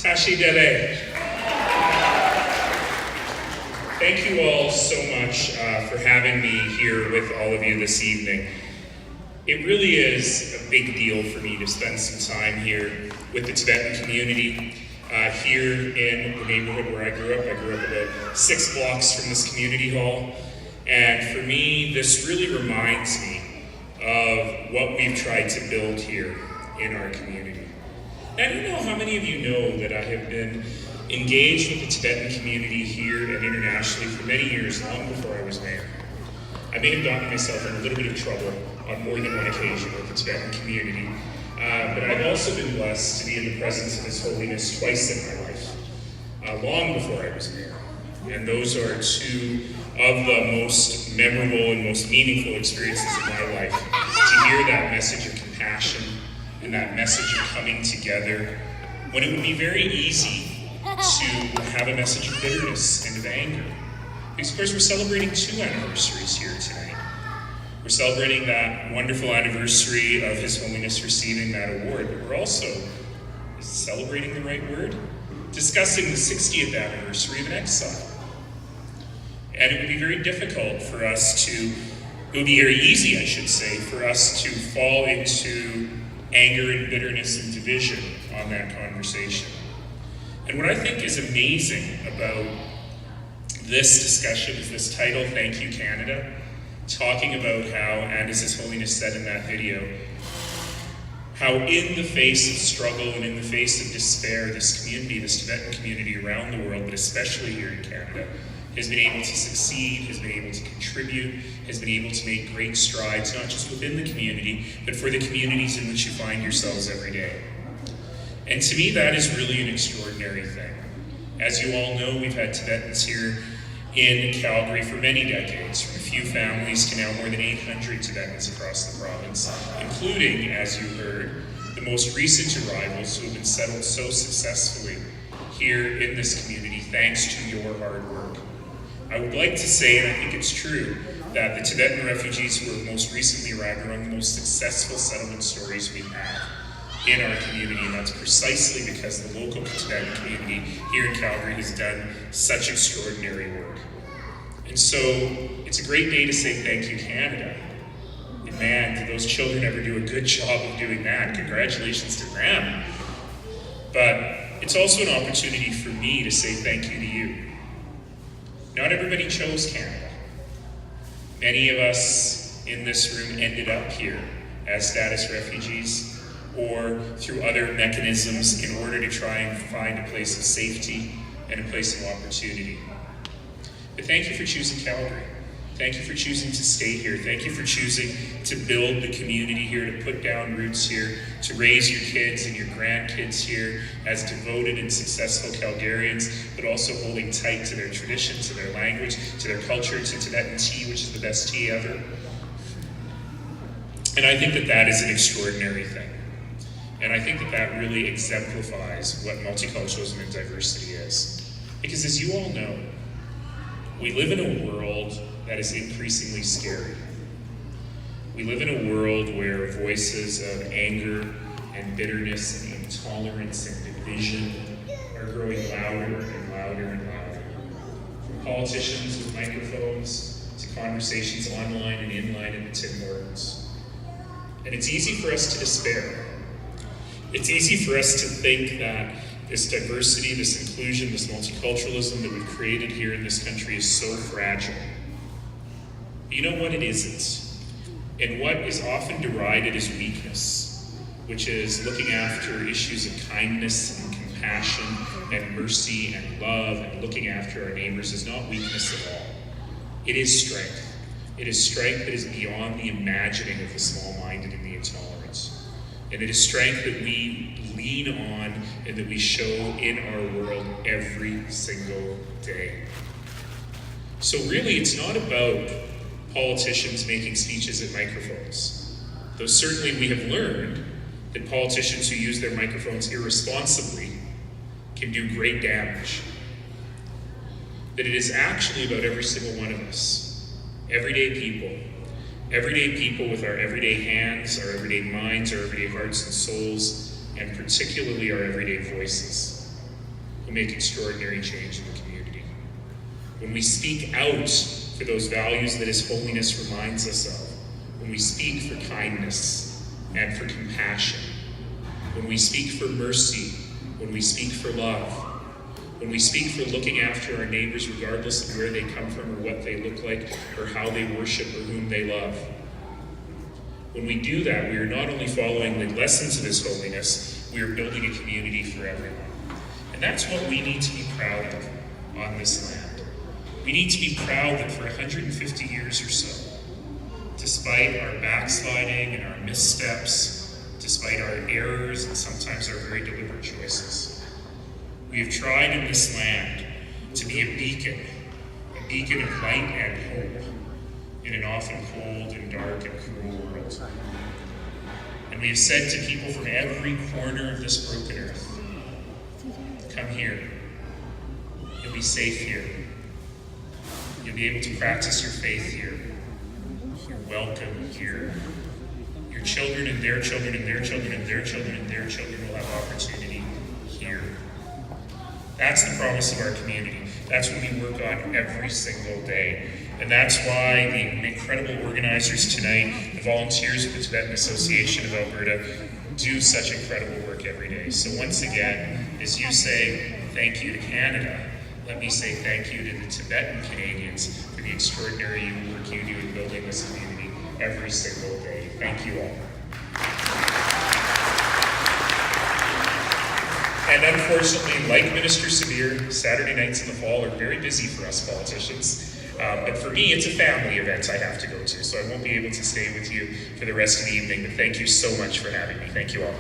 Tashi Dele. Thank you all so much for having me here with all of you this evening. It really is a big deal for me to spend some time here with the Tibetan community here in the neighborhood where I grew up. I grew up about 6 blocks from this community hall. And for me, this really reminds me of what we've tried to build here in our community. I don't know how many of you know that I have been engaged with the Tibetan community here and internationally for many years, long before I was mayor. I may have gotten myself in a little bit of trouble on more than one occasion with the Tibetan community, but I've also been blessed to be in the presence of His Holiness twice in my life, long before I was mayor. And those are two of the most memorable and most meaningful experiences of my life. To hear that message of compassion and that message of coming together, when it would be very easy to have a message of bitterness and of anger. Because of course we're celebrating 2 anniversaries here tonight. We're celebrating that wonderful anniversary of His Holiness receiving that award, but we're also, is celebrating the right word? Discussing the 60th anniversary of an exile. And it would be very difficult for us to, it would be very easy, I should say, for us to fall into anger and bitterness and division on that conversation. And what I think is amazing about this discussion is this title, Thank You Canada, talking about how, and as His Holiness said in that video, how in the face of struggle and in the face of despair, this community, this Tibetan community around the world, but especially here in Canada, has been able to succeed, has been able to contribute, has been able to make great strides, not just within the community, but for the communities in which you find yourselves every day. And to me, that is really an extraordinary thing. As you all know, we've had Tibetans here in Calgary for many decades, from a few families to now more than 800 Tibetans across the province, including, as you heard, the most recent arrivals who have been settled so successfully here in this community thanks to your hard work. I would like to say, and I think it's true, that the Tibetan refugees who have most recently arrived are among the most successful settlement stories we have in our community, and that's precisely because the local Tibetan community here in Calgary has done such extraordinary work. And so, it's a great day to say thank you, Canada. And man, did those children ever do a good job of doing that. Congratulations to them. But it's also an opportunity for me to say thank you to you. Not everybody chose Canada. Many of us in this room ended up here as status refugees or through other mechanisms in order to try and find a place of safety and a place of opportunity. But thank you for choosing Calgary. Thank you for choosing to stay here. Thank you for choosing to build the community here, to put down roots here, to raise your kids and your grandkids here as devoted and successful Calgarians, but also holding tight to their tradition, to their language, to their culture, to Tibetan tea, which is the best tea ever. And I think that that is an extraordinary thing. And I think that that really exemplifies what multiculturalism and diversity is. Because as you all know, we live in a world that is increasingly scary. We live in a world where voices of anger and bitterness and intolerance and division are growing louder and louder and louder. From politicians with microphones to conversations online and inline in the Tim Hortons. And it's easy for us to despair. It's easy for us to think that this diversity, this inclusion, this multiculturalism that we've created here in this country is so fragile. But you know what? It isn't. And what is often derided as weakness, which is looking after issues of kindness and compassion and mercy and love and looking after our neighbors, is not weakness at all. It is strength. It is strength that is beyond the imagining of the small-minded and the intolerant. And it is strength that we lean on and that we show in our world every single day. So really, it's not about politicians making speeches at microphones. Though certainly we have learned that politicians who use their microphones irresponsibly can do great damage. That it is actually about every single one of us, everyday people with our everyday hands, our everyday minds, our everyday hearts and souls, and particularly our everyday voices. will make extraordinary change in the community. When we speak out for those values that His Holiness reminds us of, when we speak for kindness and for compassion, when we speak for mercy, when we speak for love, when we speak for looking after our neighbors regardless of where they come from or what they look like or how they worship or whom they love. When we do that, we are not only following the lessons of His Holiness, we are building a community for everyone. And that's what we need to be proud of on this land. We need to be proud that for 150 years or so, despite our backsliding and our missteps, despite our errors and sometimes our very deliberate choices, we have tried in this land to be a beacon of light and hope in an often cold and dark and cruel world. And we have said to people from every corner of this broken earth, come here. You'll be safe here. You'll be able to practice your faith here. You're welcome here. Your children and their children and their children and their children and their children will have opportunity here. That's the promise of our community. That's what we work on every single day. And that's why the incredible organizers tonight, the volunteers of the Tibetan Association of Alberta, do such incredible work every day. So once again, as you say thank you to Canada, let me say thank you to the Tibetan Canadians for the extraordinary work you do in building this community every single day. Thank you all. And unfortunately, like Minister Sabir, Saturday nights in the fall are very busy for us politicians. But for me, it's a family event I have to go to, so I won't be able to stay with you for the rest of the evening. But thank you so much for having me. Thank you all.